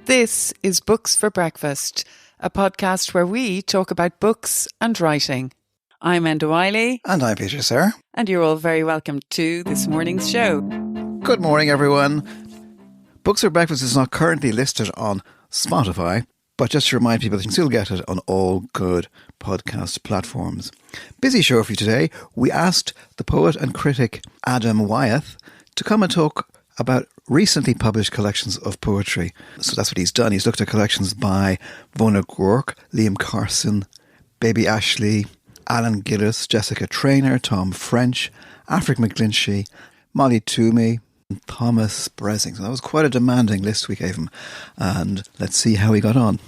This is Books for Breakfast, a podcast where we talk about books and writing. I'm Enda Wiley. And I'm Peter Sir. And you're all very welcome to this morning's show. Good morning, everyone. Books for Breakfast is not currently listed on Spotify, but just to remind people, you can still get it on all good podcast platforms. Busy show for you today. We asked the poet and critic Adam Wyeth to come and talk about recently published collections of poetry. So that's what he's done. He's looked at collections by Mona Gork, Liam Carson, Baby Ashley, Alan Gillis, Jessica Traynor, Tom French, Afric McGlinchey, Molly Toomey, and Thomas Bressing. So that was quite a demanding list we gave him. And let's see how he got on.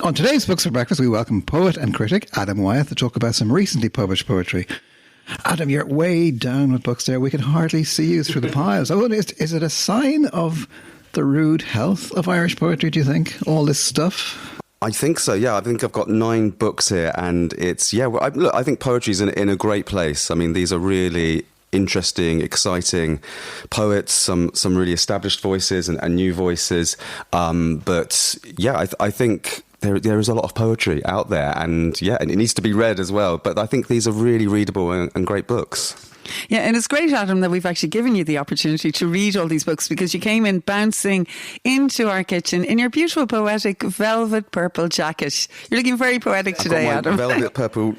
On today's Books for Breakfast, we welcome poet and critic Adam Wyeth to talk about some recently published poetry. Adam, you're way down with books there. We can hardly see you through the piles. I wonder, is it a sign of the rude health of Irish poetry, do you think, all this stuff? I think so, yeah. I think I've got 9 books here, and it's, yeah, I think poetry's in a great place. I mean, these are really interesting, exciting poets, some really established voices and new voices. But yeah, I think there is a lot of poetry out there, and yeah, and it needs to be read as well. But I think these are really readable and great books. Yeah, and it's great, Adam, that we've actually given you the opportunity to read all these books, because you came in bouncing into our kitchen in your beautiful poetic velvet purple jacket. You're looking very poetic today, I've got my Adam. velvet purple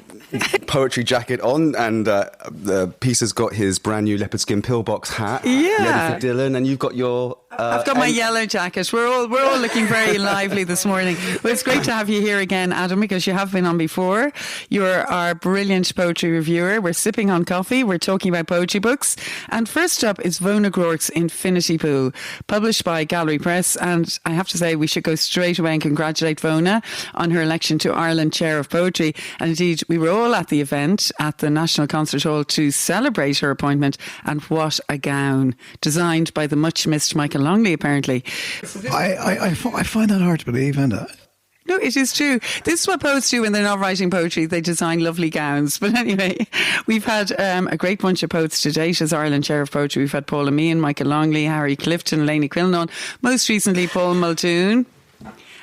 poetry jacket on, and Peter's got his brand new leopard skin pillbox hat ready for Dylan, and you've got your... I've got my yellow jacket. We're all looking very lively this morning. Well, it's great to have you here again, Adam, because you have been on before. You're our brilliant poetry reviewer. We're sipping on coffee. We're talking about poetry books. And first up is Mona Gork's Infinity Pool, published by Gallery Press. And I have to say, we should go straight away and congratulate Mona on her election to Ireland Chair of Poetry. And indeed, we were all at the event at the National Concert Hall to celebrate her appointment. And what a gown, designed by the much missed Michael Longley, apparently. I find that hard to believe, Enda. No, it is true. This is what poets do when they're not writing poetry. They design lovely gowns. But anyway, we've had a great bunch of poets to date as Ireland Chair of Poetry. We've had Paula Meehan, Michael Longley, Harry Clifton, Lainey Quillinan, most recently Paul Muldoon,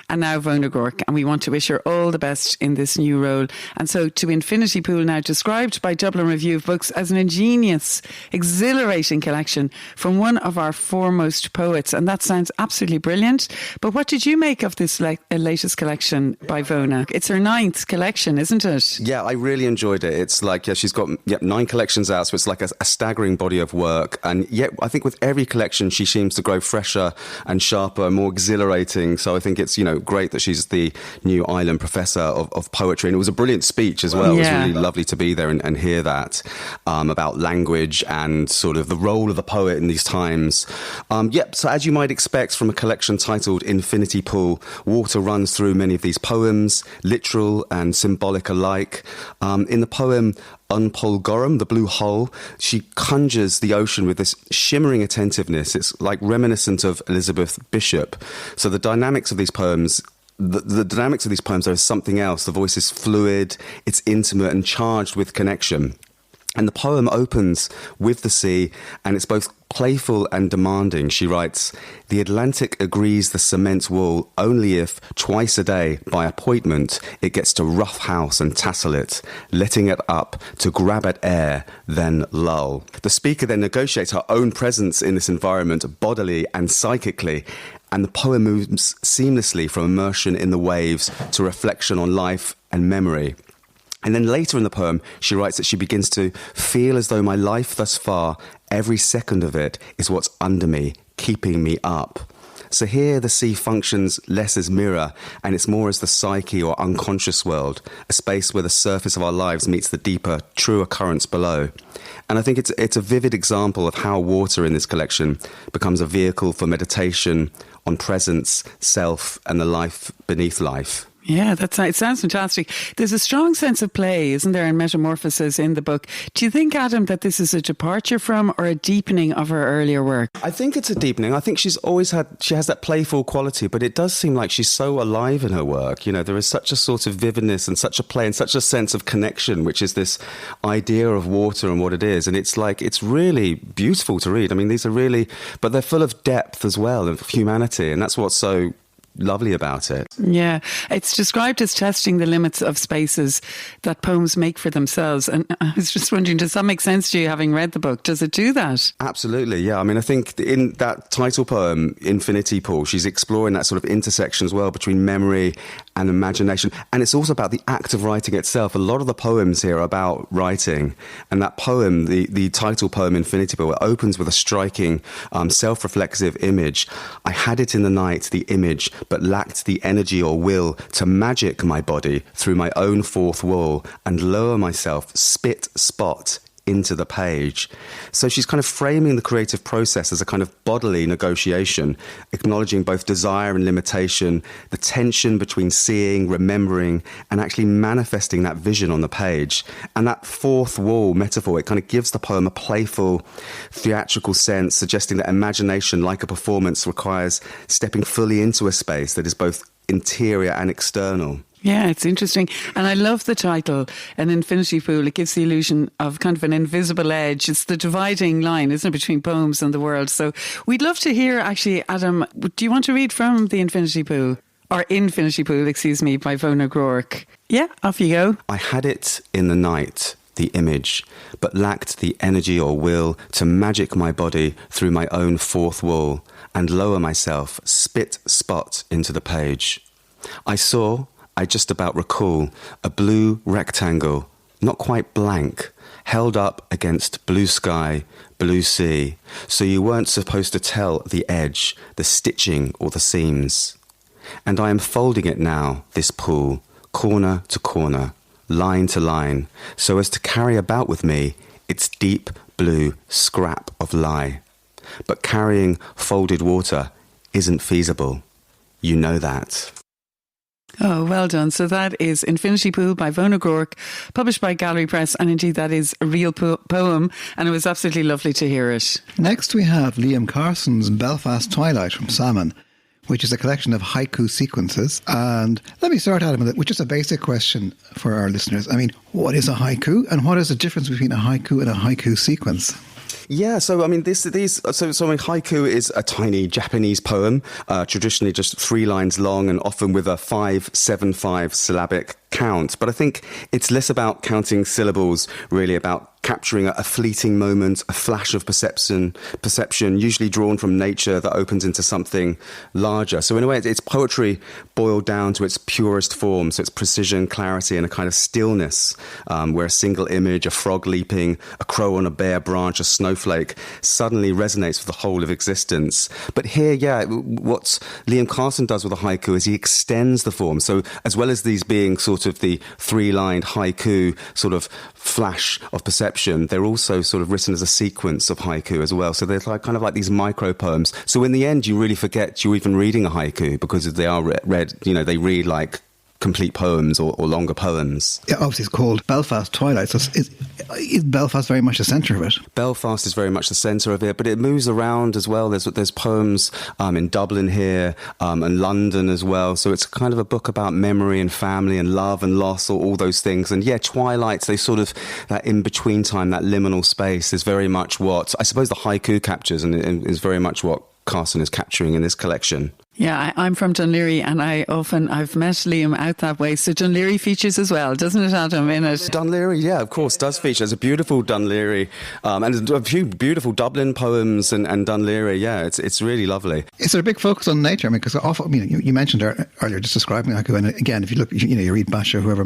and now Mona Gork, and we want to wish her all the best in this new role. And so to Infinity Pool, now described by Dublin Review of Books as an ingenious, exhilarating collection from one of our foremost poets, and that sounds absolutely brilliant. But what did you make of this latest collection by Mona? It's her 9th collection, isn't it? Yeah, I really enjoyed it. It's like, she's got 9 collections out, so it's like a staggering body of work. And yet, I think with every collection, she seems to grow fresher and sharper, more exhilarating. So I think it's, great that she's the new Ireland Professor of Poetry. And it was a brilliant speech as well. Yeah. It was really lovely to be there and hear that about language and sort of the role of the poet in these times. So as you might expect from a collection titled Infinity Pool, water runs through many of these poems, literal and symbolic alike. In the poem Unpol Gorum, the blue hole, she conjures the ocean with this shimmering attentiveness. It's like reminiscent of Elizabeth Bishop. So the dynamics of these poems, the dynamics of these poems, there is something else. The voice is fluid, it's intimate and charged with connection. And the poem opens with the sea, and it's both playful and demanding. She writes, "The Atlantic agrees the cement wall only if, twice a day, by appointment, it gets to rough house and tassel it, letting it up to grab at air, then lull." The speaker then negotiates her own presence in this environment bodily and psychically, and the poem moves seamlessly from immersion in the waves to reflection on life and memory. And then later in the poem, she writes that she begins to feel as though my life thus far, every second of it, is what's under me, keeping me up. So here the sea functions less as mirror, and it's more as the psyche or unconscious world, a space where the surface of our lives meets the deeper, truer currents below. And I think it's a vivid example of how water in this collection becomes a vehicle for meditation on presence, self, and the life beneath life. Yeah, it sounds fantastic. There's a strong sense of play, isn't there, and metamorphosis in the book. Do you think, Adam, that this is a departure from or a deepening of her earlier work? I think it's a deepening. I think she has that playful quality, but it does seem like she's so alive in her work. You know, there is such a sort of vividness and such a play and such a sense of connection, which is this idea of water and what it is. And it's like, it's really beautiful to read. I mean, these are really, but they're full of depth as well, of humanity. And that's what's so lovely about it. Yeah, it's described as testing the limits of spaces that poems make for themselves. And I was just wondering, does that make sense to you, having read the book? Does it do that? Absolutely, yeah. I mean, I think in that title poem, Infinity Pool, she's exploring that sort of intersection as well between memory and imagination. And it's also about the act of writing itself. A lot of the poems here are about writing. And that poem, the title poem, Infinity Pool, it opens with a striking self-reflexive image. I had it in the night, the image, but lacked the energy or will to magic my body through my own fourth wall and lower myself spot into the page. So she's kind of framing the creative process as a kind of bodily negotiation, acknowledging both desire and limitation, the tension between seeing, remembering, and actually manifesting that vision on the page. And that fourth wall metaphor, it kind of gives the poem a playful, theatrical sense, suggesting that imagination, like a performance, requires stepping fully into a space that is both interior and external. Yeah, it's interesting. And I love the title, An Infinity Pool. It gives the illusion of kind of an invisible edge. It's the dividing line, isn't it, between poems and the world. So we'd love to hear, actually, Adam, do you want to read from The Infinity Pool? Or Infinity Pool, excuse me, by Vona Groark. Yeah, off you go. I had it in the night, the image, but lacked the energy or will to magic my body through my own fourth wall and lower myself spot into the page. I just about recall a blue rectangle, not quite blank, held up against blue sky, blue sea, so you weren't supposed to tell the edge, the stitching or the seams. And I am folding it now, this pool, corner to corner, line to line, so as to carry about with me its deep blue scrap of lie. But carrying folded water isn't feasible. You know that. Oh, well done. So that is Infinity Pool by Vona Groark, published by Gallery Press, and indeed that is a real poem, and it was absolutely lovely to hear it. Next we have Liam Carson's Belfast Twilight from Salmon, which is a collection of haiku sequences. And let me start, Adam, with just a basic question for our listeners. I mean, what is a haiku, and what is the difference between a haiku and a haiku sequence? Yeah, so I mean, haiku is a tiny Japanese poem, traditionally just 3 lines long and often with a 5-7-5 syllabic count. But I think it's less about counting syllables, really about capturing a fleeting moment, a flash of perception, usually drawn from nature that opens into something larger. So in a way, it's poetry boiled down to its purest form. So it's precision, clarity, and a kind of stillness, where a single image, a frog leaping, a crow on a bare branch, a snowflake, suddenly resonates with the whole of existence. But here, what Liam Carson does with a haiku is he extends the form. So as well as these being sort of the 3-lined haiku sort of flash of perception, they're also sort of written as a sequence of haiku as well. So they're kind of like these micro poems. So in the end, you really forget you're even reading a haiku because they are read, they read like complete poems or longer poems. Yeah, obviously it's called Belfast Twilight. So is Belfast very much the centre of it? Belfast is very much the centre of it, but it moves around as well. There's poems in Dublin here and London as well. So it's kind of a book about memory and family and love and loss, all those things. And yeah, Twilight, they sort of, that in-between time, that liminal space is very much what I suppose the haiku captures, and is very much what Carson is capturing in this collection. Yeah, I'm from Dunleary, and I've met Liam out that way. So Dunleary features as well, doesn't it, Adam, in it? Dunleary, yeah, of course, does feature. There's a beautiful Dunleary, and a few beautiful Dublin poems, and Dunleary, yeah, it's really lovely. Is there a big focus on nature? I mean, because you mentioned earlier just describing haiku, and again, if you look, you read Basho, whoever,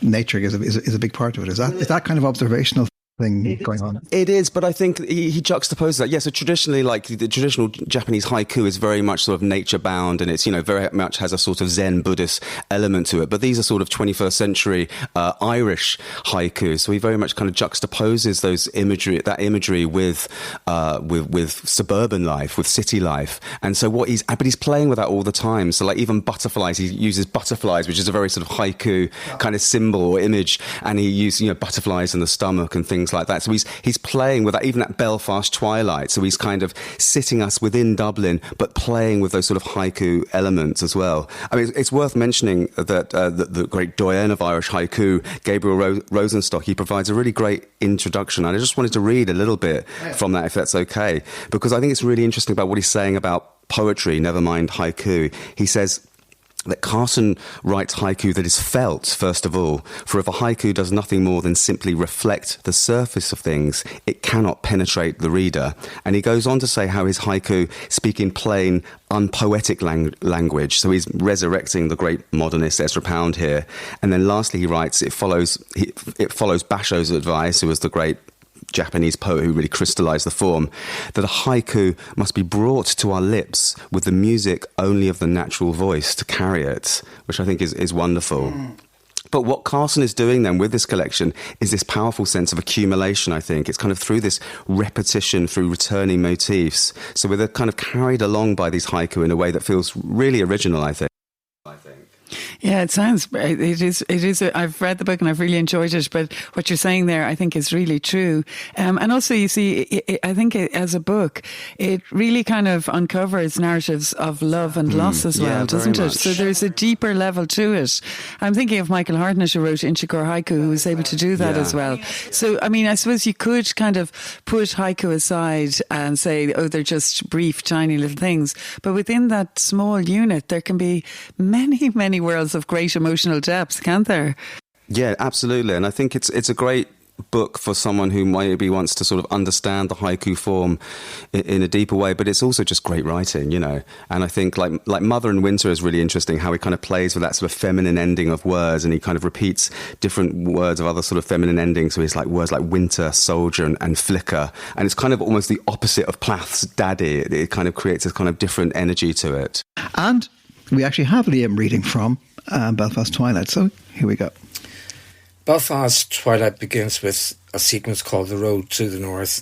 nature is a big part of it. Is that kind of observational? thing going on. It is, but I think he juxtaposes that. Yeah, so traditionally, like the traditional Japanese haiku is very much sort of nature bound, and it's, you know, very much has a sort of Zen Buddhist element to it. But these are sort of 21st century Irish haiku. So he very much kind of juxtaposes that imagery with suburban life, with city life. And so but he's playing with that all the time. So like even butterflies, he uses butterflies, which is a very sort of haiku kind of symbol or image, and he uses, you know, butterflies in the stomach and things like that. So he's playing with that, even at Belfast twilight. So he's kind of sitting us within Dublin, but playing with those sort of haiku elements as well. I mean, it's worth mentioning that the great doyen of Irish haiku, Gabriel Rosenstock, he provides a really great introduction. And I just wanted to read a little bit from that, if that's okay, because I think it's really interesting about what he's saying about poetry, never mind haiku. He says that Carson writes haiku that is felt, first of all, for if a haiku does nothing more than simply reflect the surface of things, it cannot penetrate the reader. And he goes on to say how his haiku speak in plain, unpoetic language. So he's resurrecting the great modernist Ezra Pound here. And then lastly, he writes, it follows Basho's advice, who was the great Japanese poet who really crystallized the form, that a haiku must be brought to our lips with the music only of the natural voice to carry it, which I think is wonderful. But what Carson is doing then with this collection is this powerful sense of accumulation, I think. It's kind of through this repetition, through returning motifs. So we're kind of carried along by these haiku in a way that feels really original, I think. Yeah, it is. I've read the book and I've really enjoyed it, but what you're saying there, I think, is really true. And also, you see, I think as a book, it really kind of uncovers narratives of love and loss as well, doesn't it? So there's a deeper level to it. I'm thinking of Michael Hartnett, who wrote Inchicore Haiku, who was able to do that as well. So, I mean, I suppose you could kind of put haiku aside and say, oh, they're just brief, tiny little things. But within that small unit, there can be many, many worlds of great emotional depth, can't there? Yeah, absolutely. And I think it's a great book for someone who maybe wants to sort of understand the haiku form in a deeper way, but it's also just great writing, you know. And I think like Mother in Winter is really interesting, how he kind of plays with that sort of feminine ending of words, and he kind of repeats different words of other sort of feminine endings. So he's like words like winter, soldier and flicker, and it's kind of almost the opposite of Plath's daddy. It kind of creates a kind of different energy to it. And we actually have Liam reading from Belfast Twilight, so here we go. Belfast Twilight begins with a sequence called The Road to the North,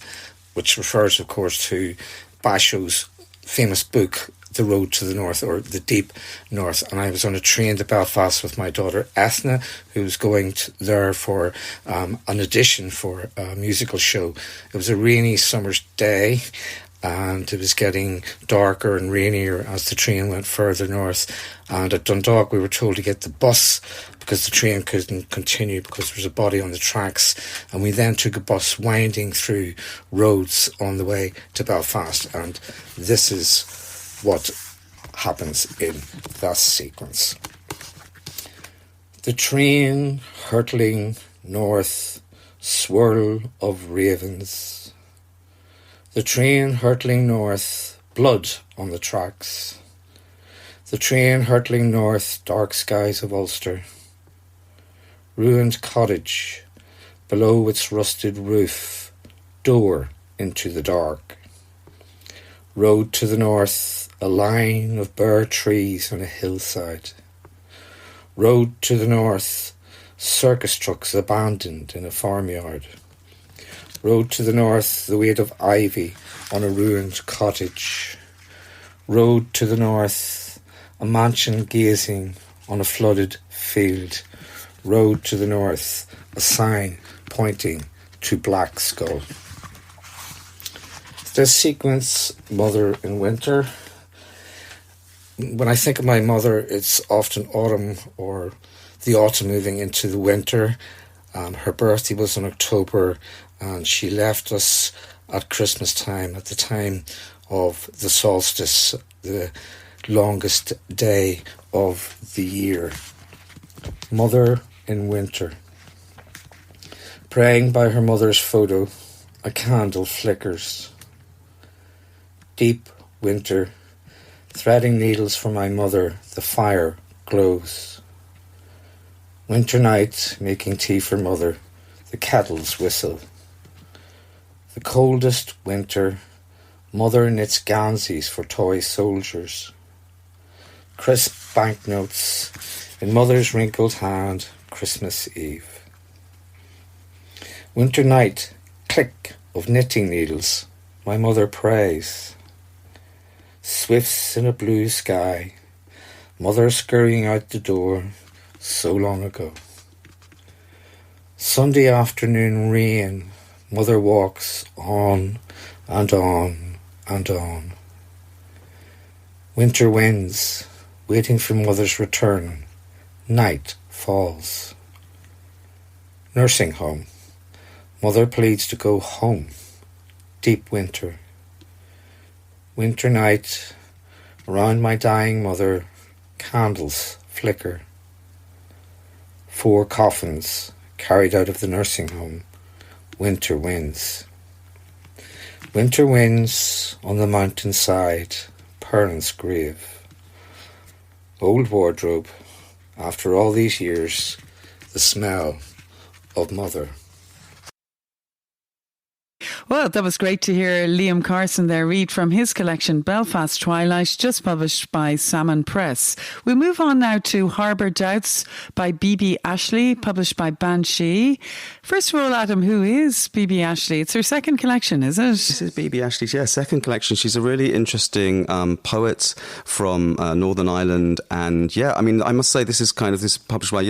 which refers, of course, to Basho's famous book, The Road to the North, or The Deep North. And I was on a train to Belfast with my daughter Ethna, who was going there for an audition for a musical show. It was a rainy summer's day, and it was getting darker and rainier as the train went further north. And at Dundalk, we were told to get the bus because the train couldn't continue because there was a body on the tracks. And we then took a bus winding through roads on the way to Belfast. And this is what happens in that sequence. The train hurtling north, swirl of ravens. The train hurtling north, blood on the tracks. The train hurtling north, dark skies of Ulster. Ruined cottage, below its rusted roof, door into the dark. Road to the north, a line of bare trees on a hillside. Road to the north, circus trucks abandoned in a farmyard. Road to the north, the weight of ivy on a ruined cottage. Road to the north, a mansion gazing on a flooded field. Road to the north, a sign pointing to Black Skull. This sequence, Mother in Winter. When I think of my mother, it's often autumn or the autumn moving into the winter. Her birthday was in October, and she left us at Christmas time, at the time of the solstice, the longest day of the year. Mother in Winter. Praying by her mother's photo, a candle flickers. Deep winter, threading needles for my mother, the fire glows. Winter night, making tea for mother, the kettles whistle. The coldest winter, mother knits gansies for toy soldiers. Crisp banknotes in mother's wrinkled hand, Christmas Eve. Winter night, click of knitting needles, my mother prays. Swifts in a blue sky, mother scurrying out the door, so long ago. Sunday afternoon rain, mother walks on and on and on. Winter winds, waiting for mother's return. Night falls. Nursing home. Mother pleads to go home. Deep winter. Winter night. Around my dying mother, candles flicker. 4 coffins carried out of the nursing home. Winter winds. Winter winds on the mountainside, parents' grave. Old wardrobe, after all these years, the smell of mother. Well, that was great to hear Liam Carson there read from his collection Belfast Twilight, just published by Salmon Press. We move on now to Harbour Doubts by B.B. Ashley, published by Banshee. First of all, Adam, who is B.B. Ashley? It's her second collection, is it? This is B.B. Ashley's, second collection. She's a really interesting poet from Northern Ireland. And I must say this is published by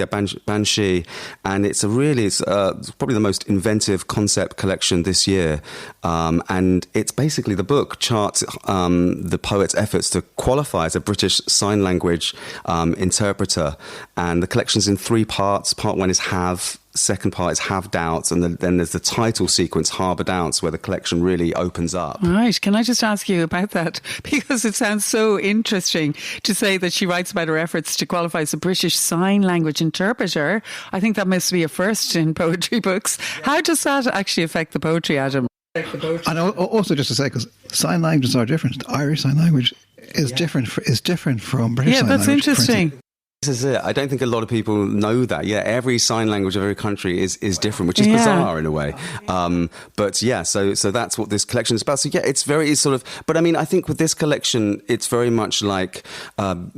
Banshee. And it's probably the most inventive concept collection this year. And it's basically, the book charts the poet's efforts to qualify as a British Sign Language interpreter. And the collection's in 3 parts. Part 1 is Have. Second part is Have Doubts, and then there's the title sequence, Harbour Doubts, where the collection really opens up. Right. Can I just ask you about that? Because it sounds so interesting to say that she writes about her efforts to qualify as a British Sign Language interpreter. I think that must be a first in poetry books. How does that actually affect the poetry, Adam? And also, just to say, because sign languages are different. Irish Sign Language is different from British Sign Language. Yeah, that's interesting. This is it. I don't think a lot of people know that. Yeah, every sign language of every country is different, which is bizarre in a way. So that's what this collection is about. So but I mean, I think with this collection, it's very much like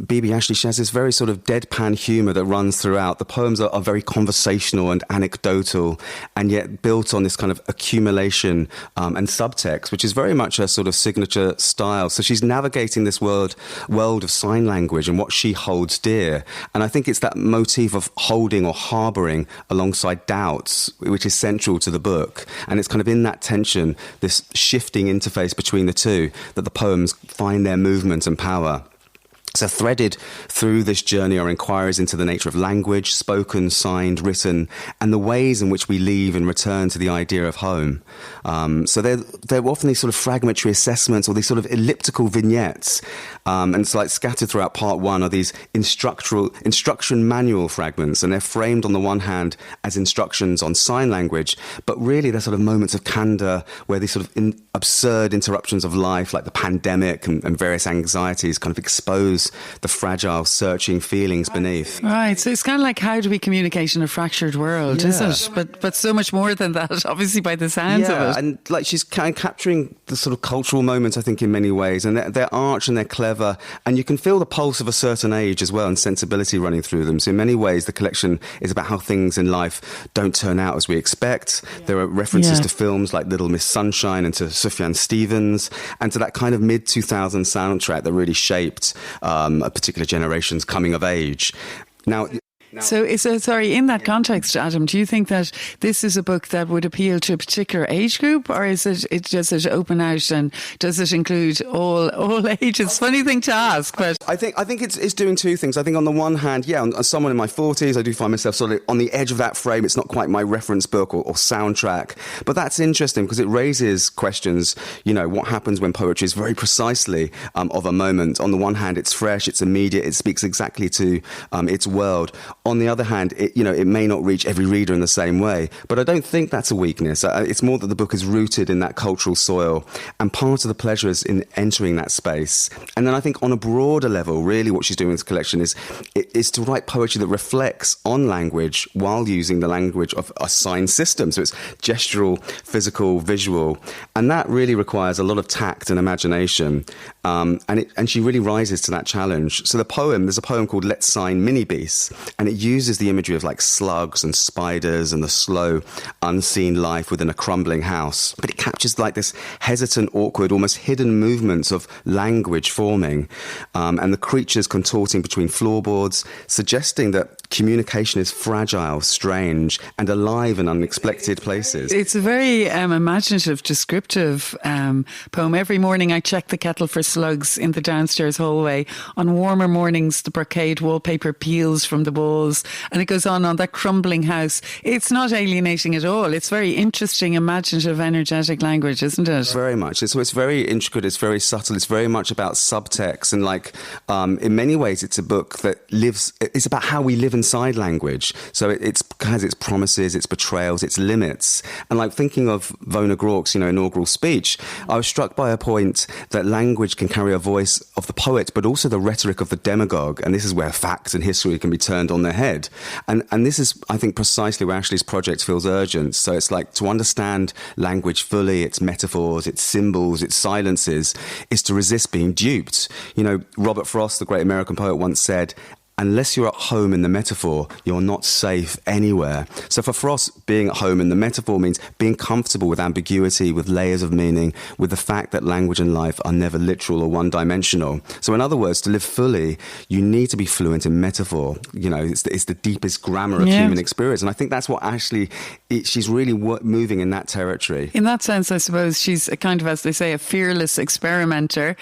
B.B. Ashley. She has this very sort of deadpan humour that runs throughout. The poems are very conversational and anecdotal, and yet built on this kind of accumulation and subtext, which is very much a sort of signature style. So she's navigating this world of sign language and what she holds dear. And I think it's that motif of holding or harbouring alongside doubts, which is central to the book. And it's kind of in that tension, this shifting interface between the two, that the poems find their movement and power. So threaded through this journey are inquiries into the nature of language, spoken, signed, written, and the ways in which we leave and return to the idea of home. So they're often these sort of fragmentary assessments or these sort of elliptical vignettes. And it's like scattered throughout part 1 are these instruction manual fragments, and they're framed on the one hand as instructions on sign language, but really they're sort of moments of candour where these sort of absurd interruptions of life, like the pandemic and various anxieties, kind of expose the fragile, searching feelings beneath. Right, so it's kind of like, how do we communicate in a fractured world, is it? But so much more than that, obviously, by the sounds of it. And like she's kind of capturing the sort of cultural moments, I think, in many ways, and they're arch and they're clever, and you can feel the pulse of a certain age as well, and sensibility running through them. So in many ways, the collection is about how things in life don't turn out as we expect. There are references to films like Little Miss Sunshine and to Sufjan Stevens, and to that kind of mid-2000s soundtrack that really shaped a particular generation's coming of age. Now, in that context, Adam, do you think that this is a book that would appeal to a particular age group, or does it open out and does it include all ages? Funny thing to ask, but I think it's doing two things. I think on the one hand, as someone in my 40s, I do find myself sort of on the edge of that frame. It's not quite my reference book or soundtrack, but that's interesting because it raises questions. What happens when poetry is very precisely of a moment? On the one hand, it's fresh, it's immediate, it speaks exactly to its world. On the other hand, it may not reach every reader in the same way, but I don't think that's a weakness. It's more that the book is rooted in that cultural soil, and part of the pleasure is in entering that space. And then I think on a broader level, really what she's doing in this collection is to write poetry that reflects on language while using the language of a sign system. So it's gestural, physical, visual, and that really requires a lot of tact and imagination. And she really rises to that challenge. So there's a poem called Let's Sign Mini Beasts, and it uses the imagery of like slugs and spiders and the slow, unseen life within a crumbling house. But it captures like this hesitant, awkward, almost hidden movements of language forming, and the creatures contorting between floorboards, suggesting that communication is fragile, strange, and alive in unexpected places. It's a very imaginative, descriptive poem. Every morning I check the kettle for slugs in the downstairs hallway. On warmer mornings, the brocade wallpaper peels from the walls, and it goes on that crumbling house. It's not alienating at all. It's very interesting, imaginative, energetic language, isn't it? Very much. It's very intricate. It's very subtle. It's very much about subtext. And in many ways, it's a book that it's about how we live inside language. So it has its promises, its betrayals, its limits. And thinking of Vona Grauch's, inaugural speech, I was struck by a point that language can carry a voice of the poet, but also the rhetoric of the demagogue. And this is where facts and history can be turned on their head. And this is, I think, precisely where Ashley's project feels urgent. So it's like to understand language fully, its metaphors, its symbols, its silences, is to resist being duped. Robert Frost, the great American poet, once said, unless you're at home in the metaphor, you're not safe anywhere. So for Frost, being at home in the metaphor means being comfortable with ambiguity, with layers of meaning, with the fact that language and life are never literal or one-dimensional. So in other words, to live fully, you need to be fluent in metaphor. It's the deepest grammar of human experience. And I think that's what Ashley, she's really moving in that territory. In that sense, I suppose she's a kind of, as they say, a fearless experimenter.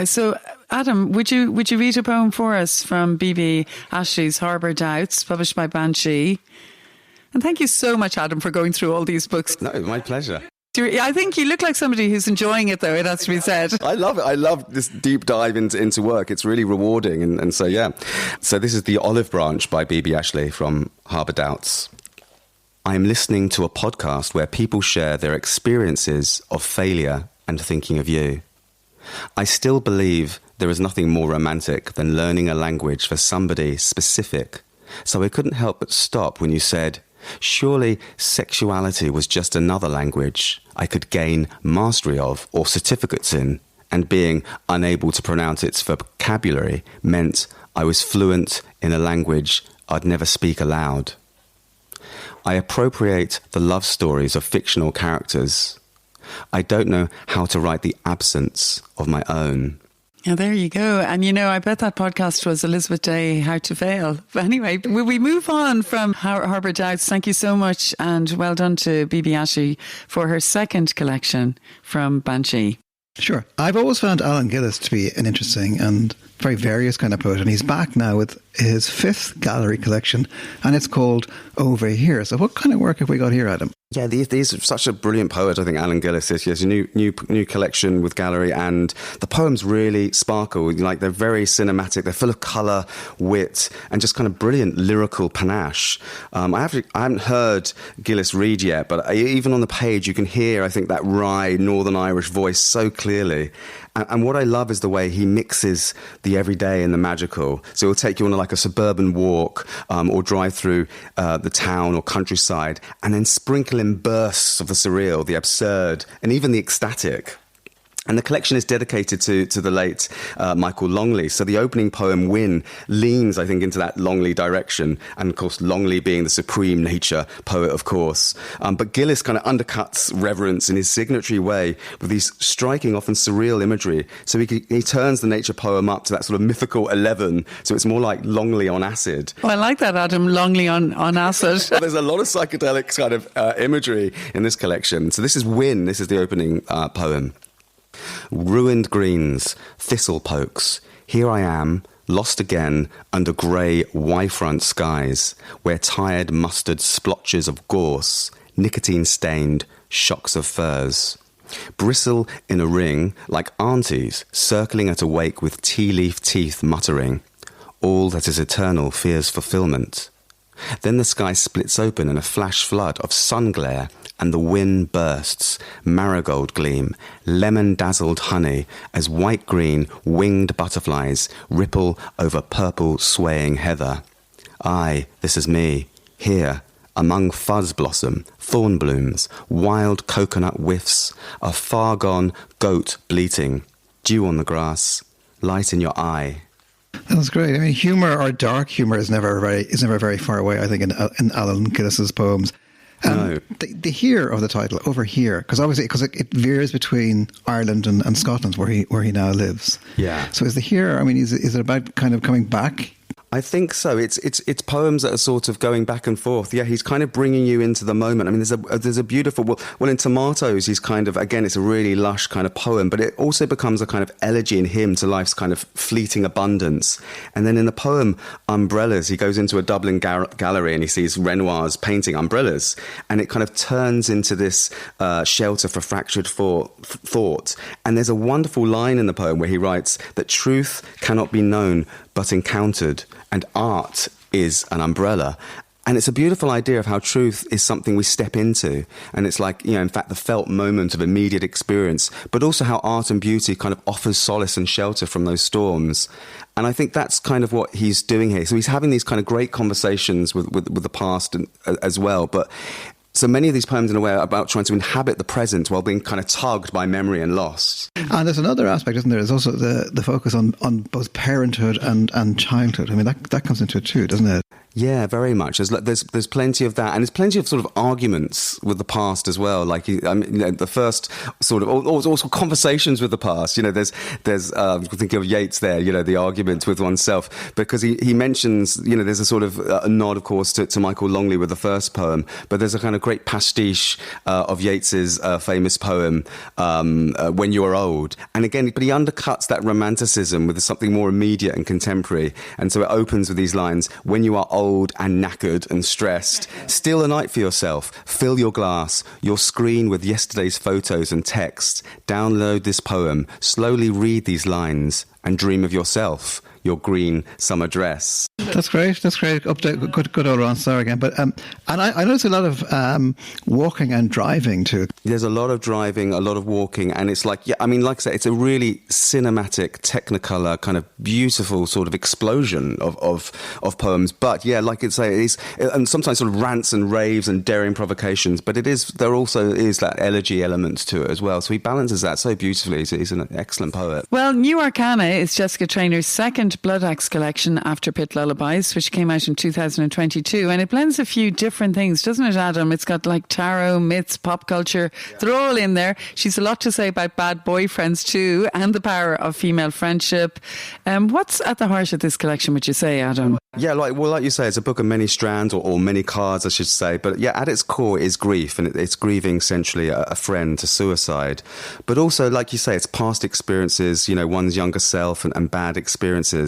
So Adam, would you read a poem for us from B.B. Ashley's Harbour Doubts, published by Banshee? And thank you so much, Adam, for going through all these books. No, my pleasure. I think you look like somebody who's enjoying it, though, it has to be said. I love it. I love this deep dive into work. It's really rewarding. And so, yeah. So this is The Olive Branch by B.B. Ashley from Harbour Doubts. I'm listening to a podcast where people share their experiences of failure and thinking of you. I still believe there is nothing more romantic than learning a language for somebody specific. So I couldn't help but stop when you said, surely sexuality was just another language I could gain mastery of or certificates in, and being unable to pronounce its vocabulary meant I was fluent in a language I'd never speak aloud. I appropriate the love stories of fictional characters. I don't know how to write the absence of my own. Yeah, there you go. And, I bet that podcast was Elizabeth Day, How to Fail. But anyway, will we move on from Harbour Doubts? Thank you so much, and well done to B.B. Ashley for her second collection from Banshee. Sure. I've always found Alan Gillis to be an interesting and very various kind of poet, and he's back now with his fifth gallery collection, and it's called Over Here. So what kind of work have we got here, Adam? Yeah, he's such a brilliant poet, I think Alan Gillis is. He has a new collection with gallery, and the poems really sparkle. They're very cinematic. They're full of colour, wit, and just kind of brilliant lyrical panache. I haven't heard Gillis read yet, but even on the page you can hear, I think, that wry Northern Irish voice so clearly. And what I love is the way he mixes the everyday and the magical. So he'll take you on a suburban walk or drive through the town or countryside, and then sprinkle in bursts of the surreal, the absurd, and even the ecstatic. And the collection is dedicated to the late Michael Longley. So the opening poem, Win, leans, I think, into that Longley direction. And, of course, Longley being the supreme nature poet, of course. But Gillis kind of undercuts reverence in his signatory way with these striking, often surreal imagery. So he turns the nature poem up to that sort of mythical 11. So it's more like Longley on acid. Oh, I like that, Adam, Longley on acid. Well, there's a lot of psychedelic kind of imagery in this collection. So this is Win. This is the opening poem. Ruined greens, thistle pokes, here I am, lost again under grey Y-front skies, where tired mustard splotches of gorse, nicotine-stained shocks of furs, bristle in a ring like aunties circling at a wake with tea-leaf teeth muttering, all that is eternal fears fulfillment. Then the sky splits open in a flash flood of sun glare, and the wind bursts, marigold gleam, lemon-dazzled honey, as white-green winged butterflies ripple over purple swaying heather. Aye, this is me, here, among fuzz blossom, thorn blooms, wild coconut whiffs, a far-gone goat bleating, dew on the grass, light in your eye. That's great. I mean, humour or dark humour is never very far away, I think, in Alan Gillis's poems. No. The here of the title, Over Here, because obviously it veers between Ireland and Scotland, where he now lives. Yeah. So is the here? I mean, is it about kind of coming back? I think so. It's poems that are sort of going back and forth. Yeah, he's kind of bringing you into the moment. I mean, there's a beautiful, well, in Tomatoes, he's kind of, again, it's a really lush kind of poem, but it also becomes a kind of elegy in him to life's kind of fleeting abundance. And then in the poem Umbrellas, he goes into a Dublin gallery and he sees Renoir's painting umbrellas, and it kind of turns into this shelter for fractured thought. And there's a wonderful line in the poem where he writes that truth cannot be known but encountered, and art is an umbrella. And it's a beautiful idea of how truth is something we step into. And it's like, in fact, the felt moment of immediate experience, but also how art and beauty kind of offers solace and shelter from those storms. And I think that's kind of what he's doing here. So he's having these kind of great conversations with the past as well. But so many of these poems, in a way, are about trying to inhabit the present while being kind of tugged by memory and loss. And there's another aspect, isn't there? There's also the focus on both parenthood and childhood. I mean, that comes into it too, doesn't it? Yeah, very much. There's plenty of that, and there's plenty of sort of arguments with the past as well. Like the first sort of also conversations with the past. There's thinking of Yeats there. The argument with oneself, because he mentions there's a sort of a nod, of course, to Michael Longley with the first poem, but there's a kind of great pastiche of Yeats's famous poem When You Are Old, and again, but he undercuts that romanticism with something more immediate and contemporary, and so it opens with these lines: When you are old and knackered and stressed, steal a night for yourself, fill your glass, your screen with yesterday's photos and text, download this poem, slowly read these lines and dream of yourself, your green summer dress. That's great. Update, good old Ron Starr again. But and I notice a lot of walking and driving too. There's a lot of driving, a lot of walking, and it's like, like I say, it's a really cinematic, technicolor, kind of beautiful sort of explosion of poems. But like it's and sometimes sort of rants and raves and daring provocations. But there also is that elegy element to it as well. So he balances that so beautifully. He's an excellent poet. Well, New Arcana is Jessica Trainor's second Blood Axe collection after Pit Lullabies, which came out in 2022, and it blends a few different things, doesn't it, Adam? It's got like tarot, myths, pop culture, they're all in there. She's a lot to say about bad boyfriends too, and the power of female friendship. What's at the heart of this collection, would you say, Adam? Yeah, like you say, it's a book of many strands, or many cards, I should say. But at its core is grief, and it's grieving essentially a friend to suicide. But also, like you say, it's past experiences, one's younger self and bad experiences.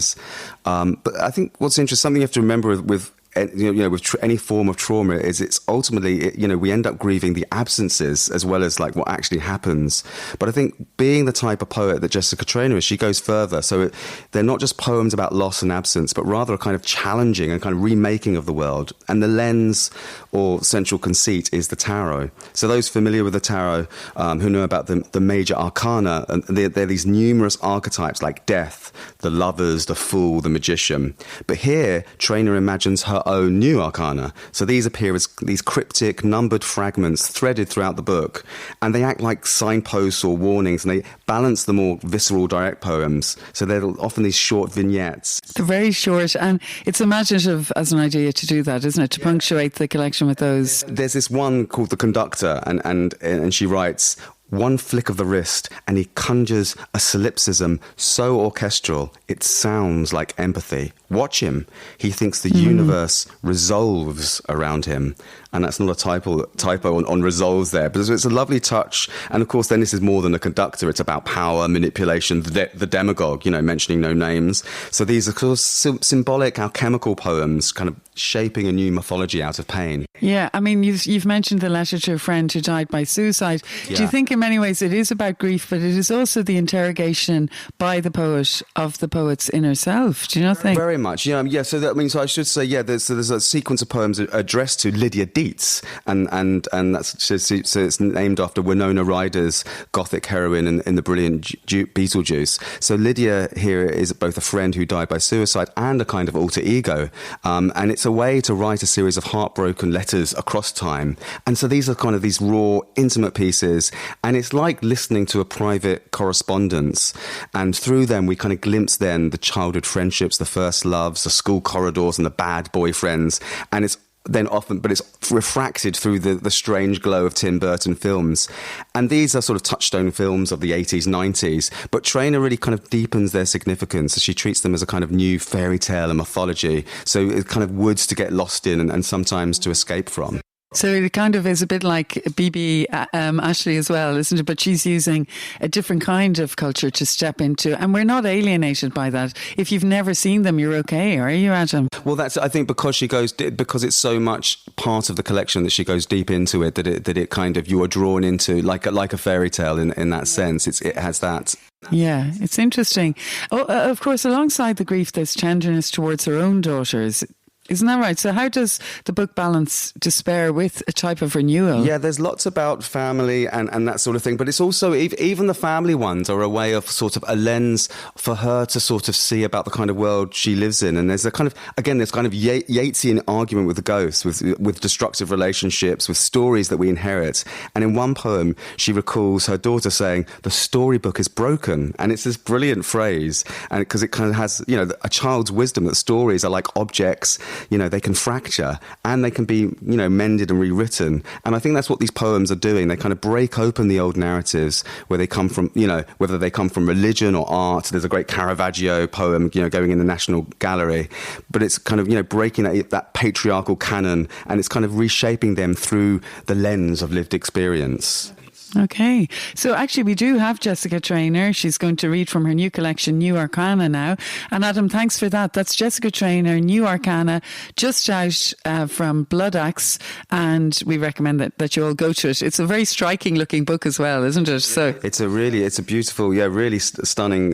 But I think what's interesting, something you have to remember with any form of trauma is it's ultimately, we end up grieving the absences as well as like what actually happens. But I think being the type of poet that Jessica Trainor is, she goes further. So they're not just poems about loss and absence, but rather a kind of challenging and kind of remaking of the world. And the lens or central conceit is the tarot. So those familiar with the tarot, who know about the major arcana, and they're these numerous archetypes like death, the lovers, the fool, the magician. But here, Trainor imagines her own new arcana. So these appear as these cryptic, numbered fragments threaded throughout the book, and they act like signposts or warnings, and they balance the more visceral, direct poems. So they're often these short vignettes. They're very short, and it's imaginative as an idea to do that, isn't it? To punctuate the collection with those. There's this one called The Conductor, and she writes, one flick of the wrist, and he conjures a solipsism so orchestral, it sounds like empathy. Watch him. He thinks the universe resolves around him. And that's not a typo on resolves there. But it's a lovely touch. And of course, then this is more than a conductor. It's about power, manipulation, the demagogue, mentioning no names. So these are sort of symbolic, alchemical poems, kind of shaping a new mythology out of pain. Yeah, I mean, you've mentioned the letter to a friend who died by suicide. Yeah. Do you think in many ways it is about grief, but it is also the interrogation by the poet of the poet's inner self? Do you not think? Very much. Yeah. So I should say, there's a sequence of poems addressed to Lydia Dietz, and that's so it's named after Winona Ryder's Gothic heroine in the brilliant Beetlejuice. So Lydia here is both a friend who died by suicide and a kind of alter ego, and it's a way to write a series of heartbroken letters across time. And so these are kind of these raw, intimate pieces, and it's like listening to a private correspondence. And through them, we kind of glimpse then the childhood friendships, the first loves, the school corridors, and the bad boyfriends. And it's then often, but it's refracted through the strange glow of Tim Burton films. And these are sort of touchstone films of the 80s, 90s. But Traynor really kind of deepens their significance as she treats them as a kind of new fairy tale and mythology. So it's kind of woods to get lost in and sometimes to escape from. So it kind of is a bit like BB Ashley as well, isn't it? But she's using a different kind of culture to step into, and we're not alienated by that. If you've never seen them, you're okay, are you, Adam? Well, that's, I think, because it's so much part of the collection that she goes deep into it, that it kind of, you are drawn into like a fairy tale in that sense. It has that. Yeah, it's interesting. Of course, alongside the grief, there's tenderness towards her own daughters. Isn't that right? So how does the book balance despair with a type of renewal? Yeah, there's lots about family and that sort of thing. But it's also, even the family ones are a way of sort of a lens for her to sort of see about the kind of world she lives in. And there's a kind of, again, this kind of Yeatsian argument with the ghosts, with destructive relationships, with stories that we inherit. And in one poem, she recalls her daughter saying, "The storybook is broken." And it's this brilliant phrase. And because it kind of has, a child's wisdom that stories are like objects. They can fracture and they can be, mended and rewritten. And I think that's what these poems are doing. They kind of break open the old narratives where they come from, whether they come from religion or art. There's a great Caravaggio poem, going in the National Gallery. But it's kind of, breaking that patriarchal canon, and it's kind of reshaping them through the lens of lived experience. Okay. So actually we do have Jessica Traynor. She's going to read from her new collection, New Arcana, now. And Adam, thanks for that. That's Jessica Traynor, New Arcana, just out from Blood Axe. And we recommend that you all go to it. It's a very striking looking book as well, isn't it? So it's a beautiful, really stunning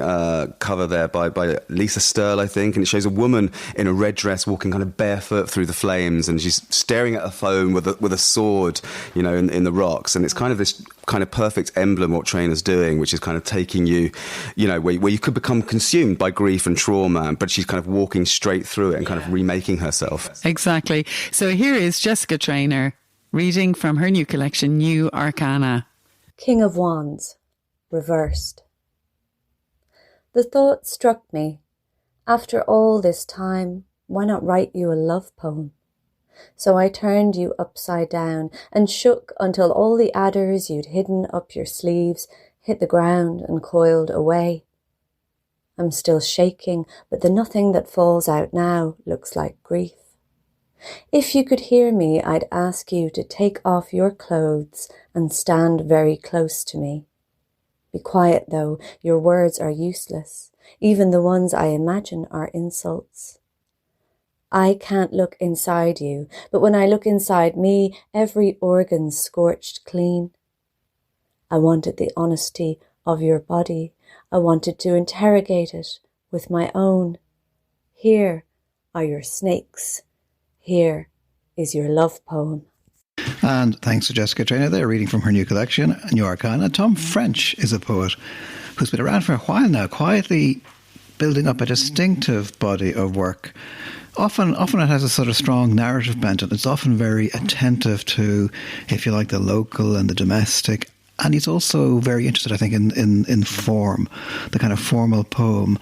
cover there by Lisa Stirl, I think. And it shows a woman in a red dress walking kind of barefoot through the flames. And she's staring at a phone with a sword, in the rocks. And it's kind of this kind of perfect emblem what Traynor's doing, which is kind of taking you, where you could become consumed by grief and trauma, but she's kind of walking straight through it and kind of remaking herself. Exactly. So here is Jessica Traynor reading from her new collection, New Arcana. King of Wands, reversed. The thought struck me, after all this time, why not write you a love poem? So I turned you upside down and shook until all the adders you'd hidden up your sleeves hit the ground and coiled away. I'm still shaking, but the nothing that falls out now looks like grief. If you could hear me, I'd ask you to take off your clothes and stand very close to me. Be quiet, though, your words are useless. Even the ones I imagine are insults. I can't look inside you, but when I look inside me, every organ's scorched clean. I wanted the honesty of your body. I wanted to interrogate it with my own. Here are your snakes. Here is your love poem. And thanks to Jessica Traynor there, reading from her new collection, New Arcana. Tom French is a poet who's been around for a while now, quietly building up a distinctive body of work. Often it has a sort of strong narrative bent, and it's often very attentive to, if you like, the local and the domestic. And he's also very interested, I think, in form, the kind of formal poem,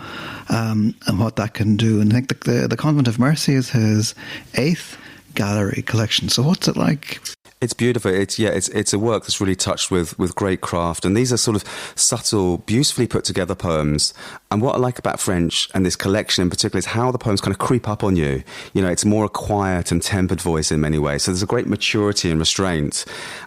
and what that can do. And I think the Convent of Mercy is his 8th gallery collection. So what's it like? It's beautiful. It's a work that's really touched with great craft. And these are sort of subtle, beautifully put together poems. And what I like about French and this collection in particular is how the poems kind of creep up on you. It's more a quiet and tempered voice in many ways. So there's a great maturity and restraint.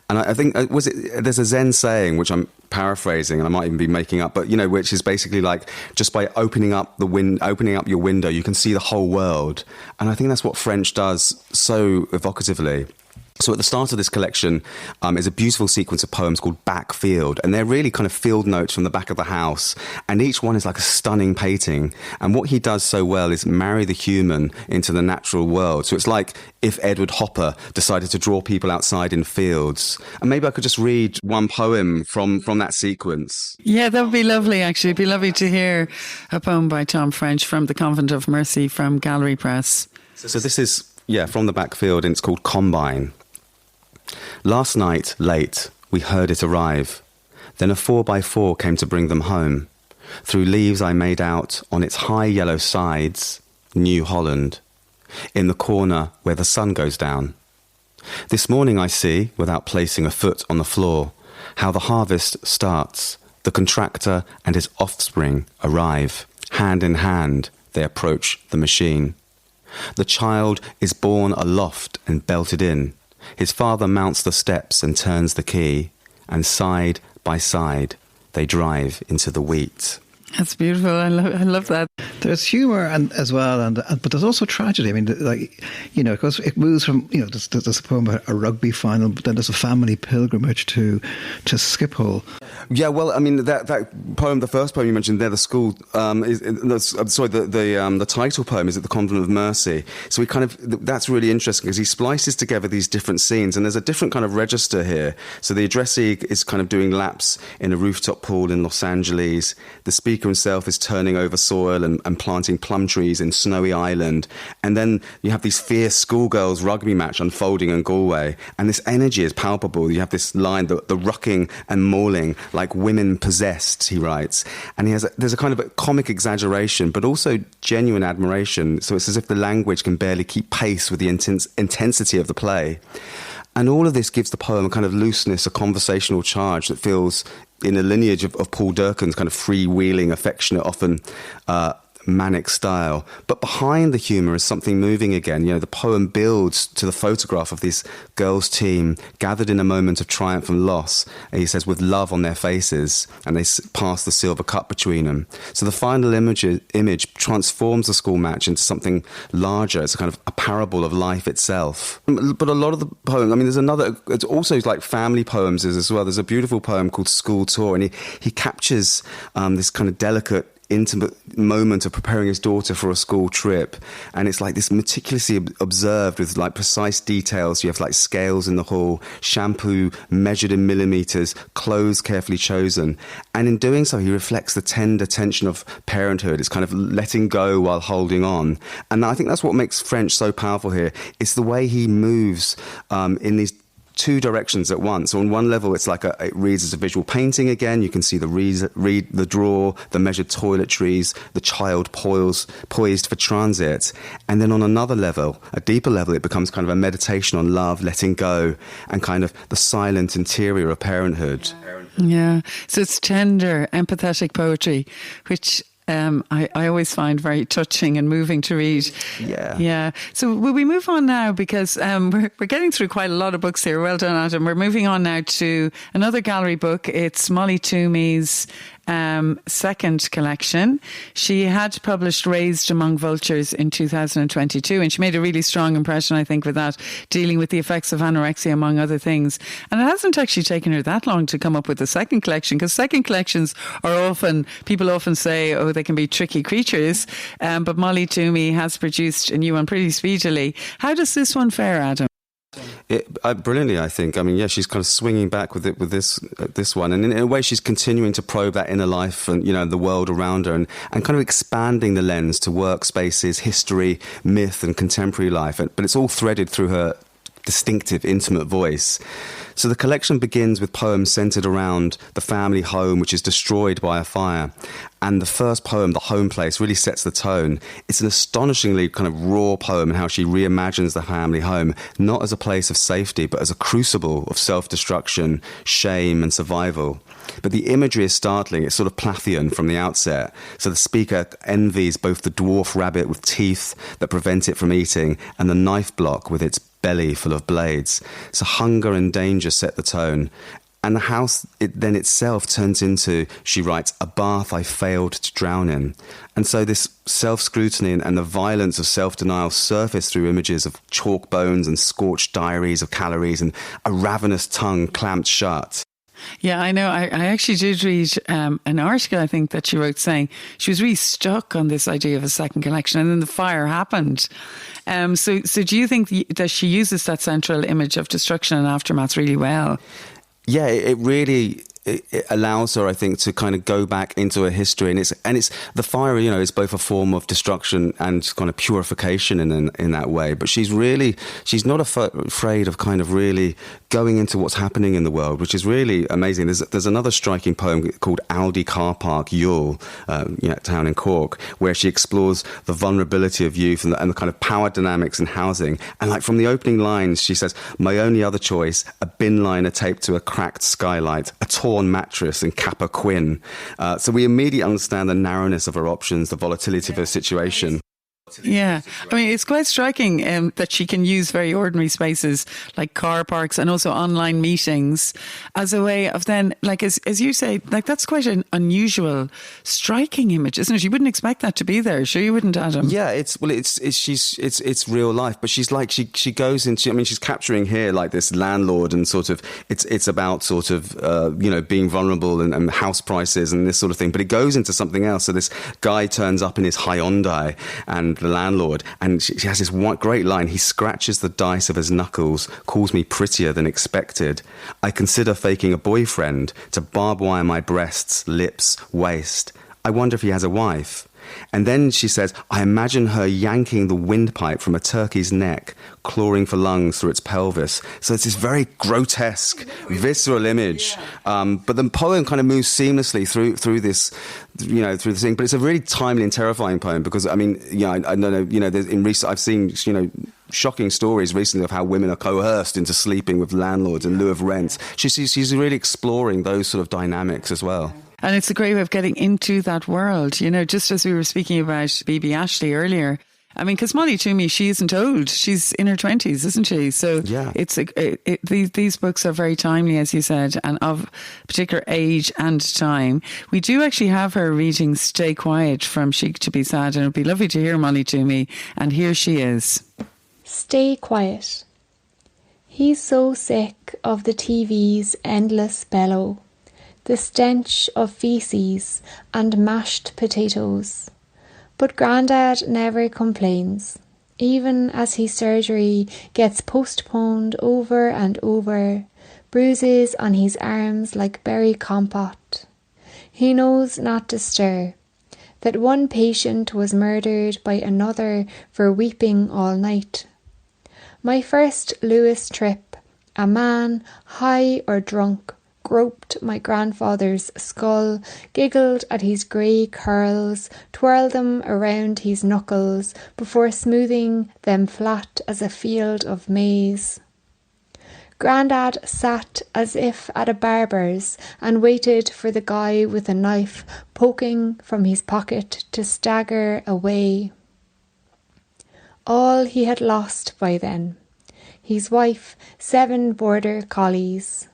And I think, there's a Zen saying, which I'm paraphrasing and I might even be making up, but, which is basically like, just by opening up your window, you can see the whole world. And I think that's what French does so evocatively. So at the start of this collection is a beautiful sequence of poems called Backfield, and they're really kind of field notes from the back of the house, and each one is like a stunning painting. And what he does so well is marry the human into the natural world. So it's like if Edward Hopper decided to draw people outside in fields. And maybe I could just read one poem from that sequence. Yeah, that would be lovely, actually. It'd be lovely to hear a poem by Tom French from The Convent of Mercy from Gallery Press. So this is, from the Backfield, and it's called Combine. Last night, late, we heard it arrive. Then a 4x4 came to bring them home. Through leaves I made out, on its high yellow sides, New Holland. In the corner where the sun goes down. This morning I see, without placing a foot on the floor, how the harvest starts. The contractor and his offspring arrive. Hand in hand, they approach the machine. The child is borne aloft and belted in. His father mounts the steps and turns the key, and side by side they drive into the wheat. That's beautiful. I love that. There's humour as well, but there's also tragedy. I mean, because it moves from, there's a poem about a rugby final, but then there's a family pilgrimage to Schiphol. Yeah, well, I mean, that poem, the first poem you mentioned there, the school, the title poem is at the Convent of Mercy. So that's really interesting because he splices together these different scenes, and there's a different kind of register here. So the addressee is kind of doing laps in a rooftop pool in Los Angeles. The speaker himself is turning over soil and planting plum trees in Snowy Island. And then you have these fierce schoolgirls rugby match unfolding in Galway. And this energy is palpable. You have this line, the rucking and mauling, like women possessed, he writes. And there's a kind of a comic exaggeration, but also genuine admiration. So it's as if the language can barely keep pace with the intensity of the play. And all of this gives the poem a kind of looseness, a conversational charge that feels in a lineage of Paul Durcan's kind of freewheeling, affectionate, often manic style. But behind the humour is something moving again. The poem builds to the photograph of this girls' team gathered in a moment of triumph and loss. And he says, with love on their faces, and they pass the silver cup between them. So the final image transforms the school match into something larger. It's a kind of a parable of life itself. But a lot of the poems, I mean, it's also like family poems as well. There's a beautiful poem called School Tour, and he captures this kind of delicate, intimate moment of preparing his daughter for a school trip, and it's like this meticulously observed with like precise details. You have like scales in the hall, shampoo measured in millimeters, clothes carefully chosen, and in doing so he reflects the tender tension of parenthood. It's kind of letting go while holding on, and I think that's what makes French so powerful here. It's the way he moves in these two directions at once. So on one level, it's like it reads as a visual painting again. You can see the drawer, the measured toiletries, the child poised for transit. And then on another level, a deeper level, it becomes kind of a meditation on love, letting go, and kind of the silent interior of parenthood. Yeah. So it's tender, empathetic poetry, which I always find very touching and moving to read. Yeah. So will we move on now, because we're getting through quite a lot of books here. Well done, Adam. We're moving on now to another gallery book. It's Molly Toomey's second collection. She had published Raised Among Vultures in 2022, and she made a really strong impression, I think, with that, dealing with the effects of anorexia, among other things. And it hasn't actually taken her that long to come up with the second collection, because second collections are people often say, oh, they can be tricky creatures, but Molly Toomey has produced a new one pretty speedily. How does this one fare, Adam? Brilliantly, I think. I mean, yeah, she's kind of swinging back with this one, and in a way, she's continuing to probe that inner life and the world around her, and kind of expanding the lens to workspaces, history, myth, and contemporary life. But it's all threaded through her distinctive, intimate voice. So the collection begins with poems centred around the family home, which is destroyed by a fire. And the first poem, The Home Place, really sets the tone. It's an astonishingly kind of raw poem in how she reimagines the family home, not as a place of safety, but as a crucible of self-destruction, shame and survival. But the imagery is startling. It's sort of Plathian from the outset. So the speaker envies both the dwarf rabbit with teeth that prevent it from eating and the knife block with its belly full of blades. So hunger and danger set the tone. And the house then itself turns into, she writes, a bath I failed to drown in. And so this self-scrutiny and the violence of self-denial surface through images of chalk bones and scorched diaries of calories and a ravenous tongue clamped shut. Yeah, I know. I actually did read an article, I think, that she wrote saying she was really stuck on this idea of a second collection, and then the fire happened. So do you think that she uses that central image of destruction and aftermath really well? Yeah, it really it allows her, I think, to kind of go back into her history, and it's the fire, you know, is both a form of destruction and kind of purification in that way. But she's not afraid of kind of really going into what's happening in the world, which is really amazing. There's another striking poem called Aldi Car Park, Youghal, town in Cork, where she explores the vulnerability of youth and the kind of power dynamics in housing. And like from the opening lines, she says, "My only other choice, a bin liner taped to a cracked skylight, a torn mattress and Kappa Quinn." So we immediately understand the narrowness of her options, the volatility of her situation. Yeah, I mean, it's quite striking that she can use very ordinary spaces like car parks and also online meetings as a way of then, like, as you say, like, that's quite an unusual, striking image, isn't it? You wouldn't expect that to be there. Sure, you wouldn't, Adam. Yeah, it's real life, but she's like, she goes into, I mean, she's capturing here like this landlord and sort of, it's about sort of, being vulnerable and house prices and this sort of thing, but it goes into something else. So this guy turns up in his Hyundai, and the landlord, and she has this one great line. He scratches the dice of his knuckles, calls me prettier than expected. I consider faking a boyfriend to barb wire my breasts, lips, waist. I wonder if he has a wife. And then she says, I imagine her yanking the windpipe from a turkey's neck, clawing for lungs through its pelvis. So it's this very grotesque, visceral image. But the poem kind of moves seamlessly through this, through the thing. But it's a really timely and terrifying poem because, I mean, I don't know, in recent, I've seen, shocking stories recently of how women are coerced into sleeping with landlords in lieu of rent. She's really exploring those sort of dynamics as well. And it's a great way of getting into that world, just as we were speaking about Bibi Ashley earlier. I mean, because Molly Toomey, she isn't old. She's in her 20s, isn't she? So yeah. These books are very timely, as you said, and of particular age and time. We do actually have her reading Stay Quiet from Chic to Be Sad, and it would be lovely to hear Molly Toomey. And here she is. Stay quiet. He's so sick of the TV's endless bellow, the stench of faeces and mashed potatoes. But Grandad never complains, even as his surgery gets postponed over and over, bruises on his arms like berry compote. He knows not to stir, that one patient was murdered by another for weeping all night. My first Lewis trip, a man, high or drunk, groped my grandfather's skull, giggled at his grey curls, twirled them around his knuckles before smoothing them flat as a field of maize. Grandad sat as if at a barber's and waited for the guy with a knife poking from his pocket to stagger away. All he had lost by then. His wife, 7 border collies.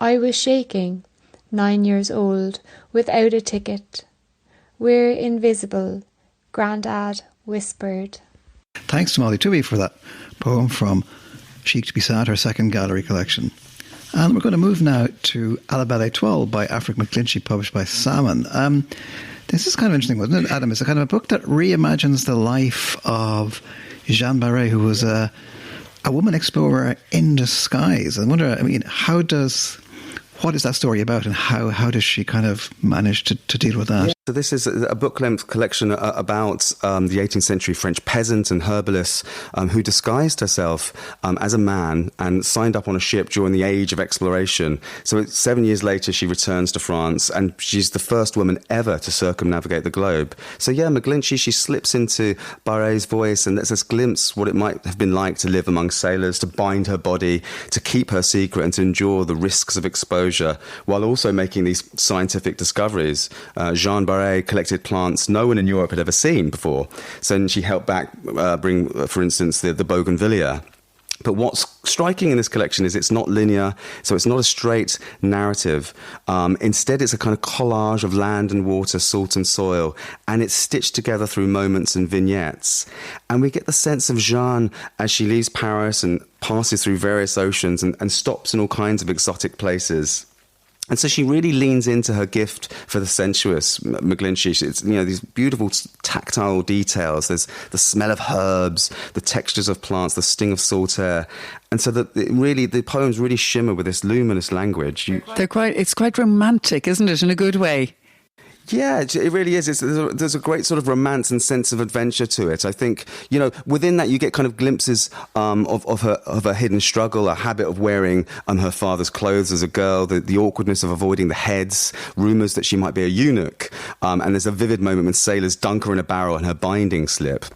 I was shaking, 9 years old, without a ticket. We're invisible, Grandad whispered. Thanks to Molly Toomey for that poem from Chic to Be Sad, her second gallery collection. And we're going to move now to A la Belle Étoile by Afric McGlinchey, published by Salmon. This is kind of interesting, wasn't it, Adam? It's a kind of a book that reimagines the life of Jeanne Barré, who was a woman explorer in disguise. I wonder, what is that story about, and how does she kind of manage to deal with that? So this is a book-length collection about the 18th century French peasant and herbalist who disguised herself as a man and signed up on a ship during the age of exploration. So 7 years later, she returns to France, and she's the first woman ever to circumnavigate the globe. So yeah, McGlinchey, she slips into Barré's voice and lets us glimpse what it might have been like to live among sailors, to bind her body, to keep her secret, and to endure the risks of exposure, while also making these scientific discoveries. Jeanne Barré collected plants no one in Europe had ever seen before. So she helped bring, for instance, the bougainvillea. But what's striking in this collection is it's not linear, so it's not a straight narrative. Instead, it's a kind of collage of land and water, salt and soil, and it's stitched together through moments and vignettes. And we get the sense of Jeanne as she leaves Paris and passes through various oceans and stops in all kinds of exotic places. And so she really leans into her gift for the sensuous, McGlinchey. It's, these beautiful tactile details. There's the smell of herbs, the textures of plants, the sting of salt air. And so the poems really shimmer with this luminous language. It's quite romantic, isn't it, in a good way? Yeah, it really is. There's a great sort of romance and sense of adventure to it. I think, within that you get kind of glimpses of her hidden struggle, a habit of wearing her father's clothes as a girl, the awkwardness of avoiding the heads, rumours that she might be a eunuch. And there's a vivid moment when sailors dunk her in a barrel and her bindings slip.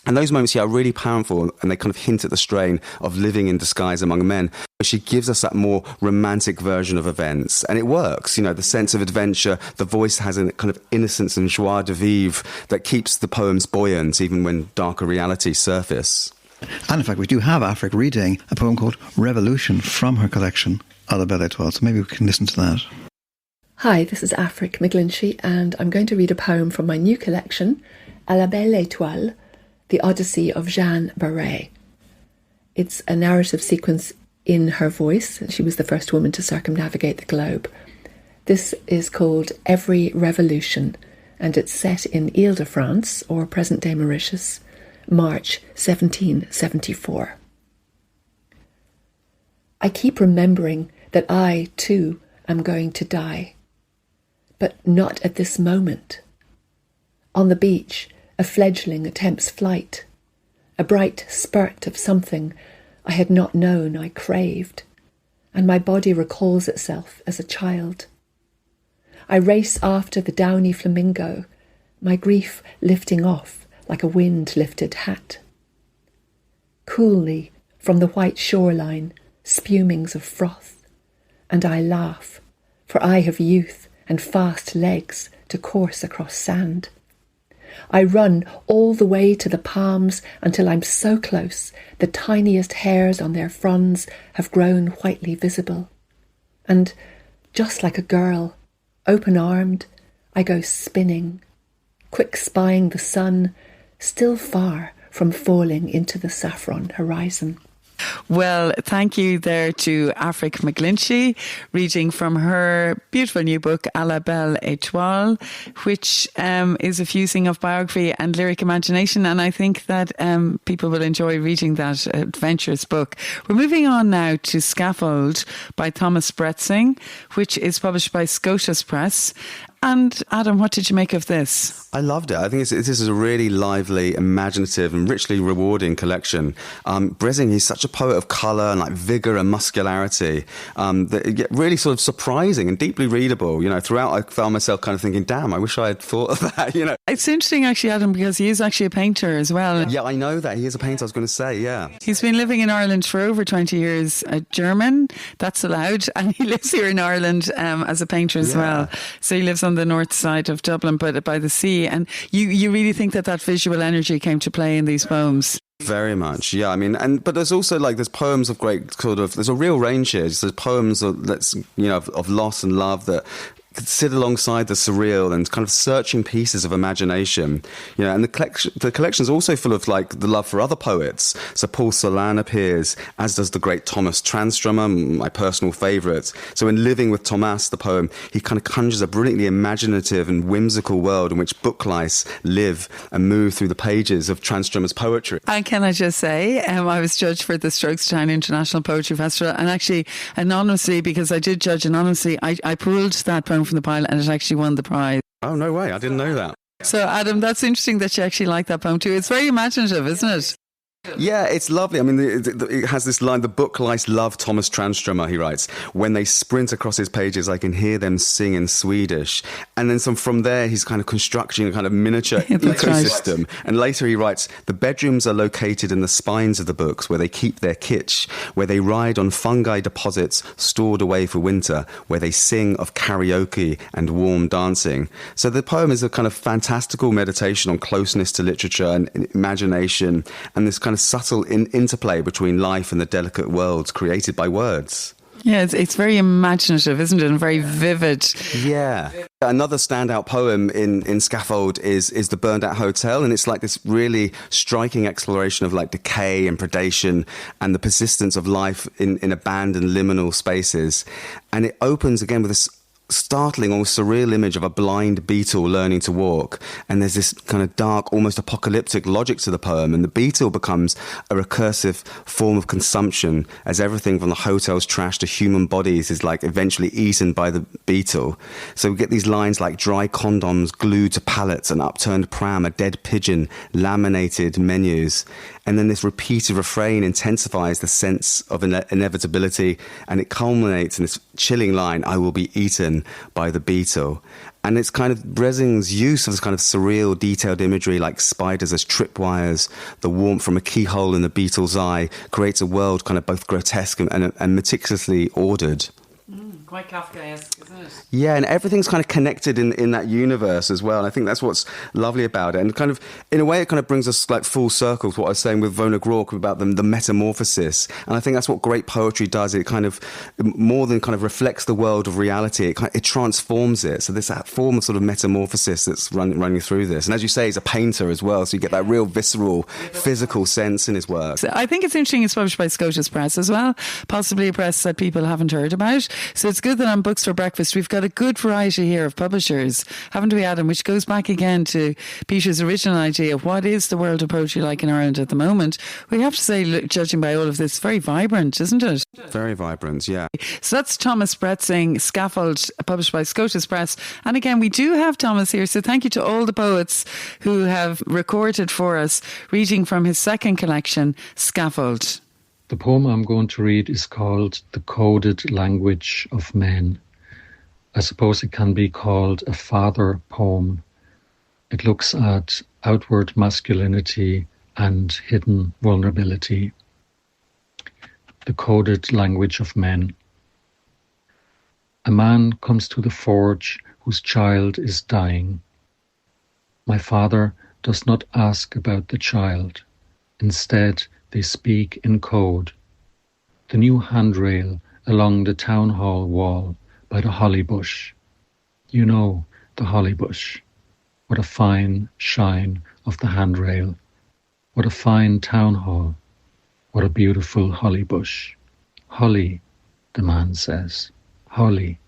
And those moments here are really powerful, and they kind of hint at the strain of living in disguise among men. But she gives us that more romantic version of events, and it works. The sense of adventure, the voice has a kind of innocence and joie de vivre that keeps the poems buoyant, even when darker realities surface. And in fact, we do have Afric reading a poem called Revolution from her collection, À la Belle Étoile, so maybe we can listen to that. Hi, this is Afric McGlinchey, and I'm going to read a poem from my new collection, À la Belle Étoile, The Odyssey of Jeanne Barré. It's a narrative sequence in her voice. She was the first woman to circumnavigate the globe. This is called Every Revolution, and it's set in Ile-de-France, or present-day Mauritius, March 1774. I keep remembering that I, too, am going to die, but not at this moment. On the beach, a fledgling attempts flight, a bright spurt of something I had not known I craved, and my body recalls itself as a child. I race after the downy flamingo, my grief lifting off like a wind-lifted hat. Coolly, from the white shoreline, spumings of froth, and I laugh, for I have youth and fast legs to course across sand. I run all the way to the palms until I'm so close the tiniest hairs on their fronds have grown whitely visible. And, just like a girl, open-armed, I go spinning, quick spying the sun, still far from falling into the saffron horizon. Well, thank you there to Afric McGlinchey, reading from her beautiful new book, À la Belle Étoile, which is a fusing of biography and lyric imagination. And I think that people will enjoy reading that adventurous book. We're moving on now to Scaffold by Thomas Bretzing, which is published by Scotus Press. And Adam, what did you make of this? I loved it. I think this is a really lively, imaginative and richly rewarding collection. Bretzing, he's such a poet of colour and like vigour and muscularity that really sort of surprising and deeply readable. Throughout I found myself kind of thinking, damn, I wish I had thought of that, It's interesting actually, Adam, because he is actually a painter as well. Yeah, I know that. He is a painter, I was going to say, yeah. He's been living in Ireland for over 20 years, a German, that's allowed, and he lives here in Ireland as a painter as well. So he lives on the north side of Dublin, but by the sea. And you really think that visual energy came to play in these poems? Very much, yeah. I mean, but there's also there's poems of great there's a real range here. There's poems of loss and love that could sit alongside the surreal and kind of searching pieces of imagination, and the collection is also full of the love for other poets. So Paul Celan appears, as does the great Thomas Tranströmer, my personal favourite. So in Living with Thomas, the poem, he kind of conjures a brilliantly imaginative and whimsical world in which book lice live and move through the pages of Tranströmer's poetry. And can I just say, I was judged for the Strokes Town International Poetry Festival, and actually anonymously, because I did judge anonymously, I pulled that poem from the pile and it actually won the prize. Oh, no way. I didn't know that. So, Adam, that's interesting that you actually like that poem too. It's very imaginative, isn't it? Yeah, it's lovely. I mean, it has this line, the book lice love Thomas Tranströmer, he writes. When they sprint across his pages, I can hear them sing in Swedish. And then from there, he's kind of constructing a kind of miniature ecosystem. Right. And later he writes, the bedrooms are located in the spines of the books where they keep their kitsch, where they ride on fungi deposits stored away for winter, where they sing of karaoke and warm dancing. So the poem is a kind of fantastical meditation on closeness to literature and imagination and this kind kind of subtle interplay between life and the delicate worlds created by words. Yeah, it's very imaginative, isn't it? And very vivid. Yeah. Another standout poem in Scaffold is The Burned Out Hotel, and it's like this really striking exploration of like decay and predation and the persistence of life in abandoned liminal spaces. And it opens again with this startling, almost surreal image of a blind beetle learning to walk, and there's this kind of dark, almost apocalyptic logic to the poem, and the beetle becomes a recursive form of consumption as everything from the hotel's trash to human bodies is like eventually eaten by the beetle. So we get these lines like dry condoms glued to pallets, an upturned pram, a dead pigeon, laminated menus. And then this repeated refrain intensifies the sense of inevitability, and it culminates in this chilling line, I will be eaten by the beetle. And it's kind of Bressing's use of this kind of surreal, detailed imagery like spiders as tripwires, the warmth from a keyhole in the beetle's eye, creates a world kind of both grotesque and meticulously ordered. Quite Kafkaesque, isn't it? Yeah, and everything's kind of connected in that universe as well. And I think that's what's lovely about it. And kind of, in a way, it kind of brings us like full circle to what I was saying with Vona Groch about the metamorphosis. And I think that's what great poetry does. It kind of, more than kind of reflects the world of reality, it transforms it. So there's that form of sort of metamorphosis that's running through this. And as you say, he's a painter as well. So you get that real visceral, physical sense in his work. So I think it's interesting it's published by Scotia's Press as well, possibly a press that people haven't heard about. So it's good that on Books for Breakfast we've got a good variety here of publishers, haven't we, Adam? Which goes back again to Peter's original idea of what is the world of poetry like in Ireland at the moment. We have to say, judging by all of this, very vibrant, isn't it? Very vibrant, yeah. So that's Thomas Bretsing, Scaffold, published by Scotia's Press. And again, we do have Thomas here, so thank you to all the poets who have recorded for us, reading from his second collection, Scaffold. The poem I'm going to read is called The Coded Language of Men. I suppose it can be called a father poem. It looks at outward masculinity and hidden vulnerability. The Coded Language of Men. A man comes to the forge whose child is dying. My father does not ask about the child. Instead, they speak in code. The new handrail along the town hall wall by the holly bush. You know the holly bush. What a fine shine of the handrail. What a fine town hall. What a beautiful holly bush. Holly, the man says. Holly.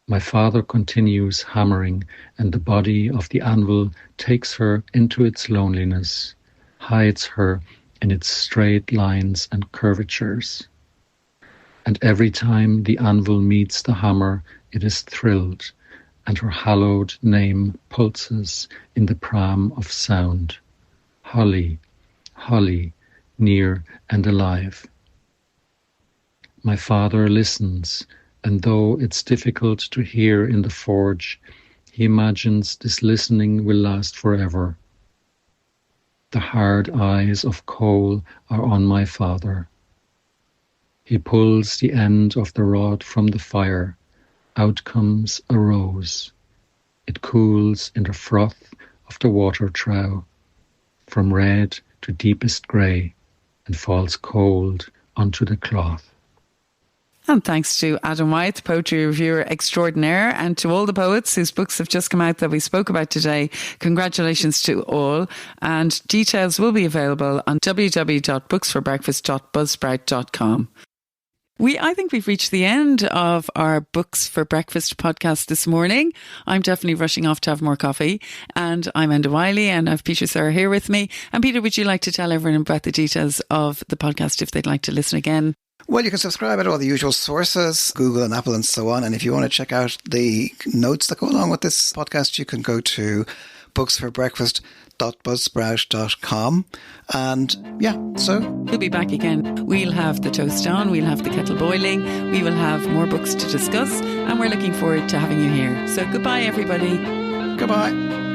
My father continues hammering, and the body of the anvil takes her into its loneliness, hides her in its straight lines and curvatures. And every time the anvil meets the hammer, it is thrilled, and her hallowed name pulses in the pram of sound. Holly, Holly, near and alive. My father listens, and though it's difficult to hear in the forge, he imagines this listening will last forever. The hard eyes of coal are on my father. He pulls the end of the rod from the fire. Out comes a rose. It cools in the froth of the water trough, from red to deepest grey, and falls cold onto the cloth. And thanks to Adam Wyeth, poetry reviewer extraordinaire, and to all the poets whose books have just come out that we spoke about today. Congratulations to all. And details will be available on www.booksforbreakfast.buzzsprout.com. I think we've reached the end of our Books for Breakfast podcast this morning. I'm definitely rushing off to have more coffee. And I'm Enda Wiley, and I have Peter Serra here with me. And Peter, would you like to tell everyone about the details of the podcast if they'd like to listen again? Well, you can subscribe at all the usual sources, Google and Apple and so on. And if you want to check out the notes that go along with this podcast, you can go to booksforbreakfast.buzzsprout.com. And yeah, so we'll be back again. We'll have the toast on, we'll have the kettle boiling, we will have more books to discuss, and we're looking forward to having you here. So goodbye, everybody. Goodbye.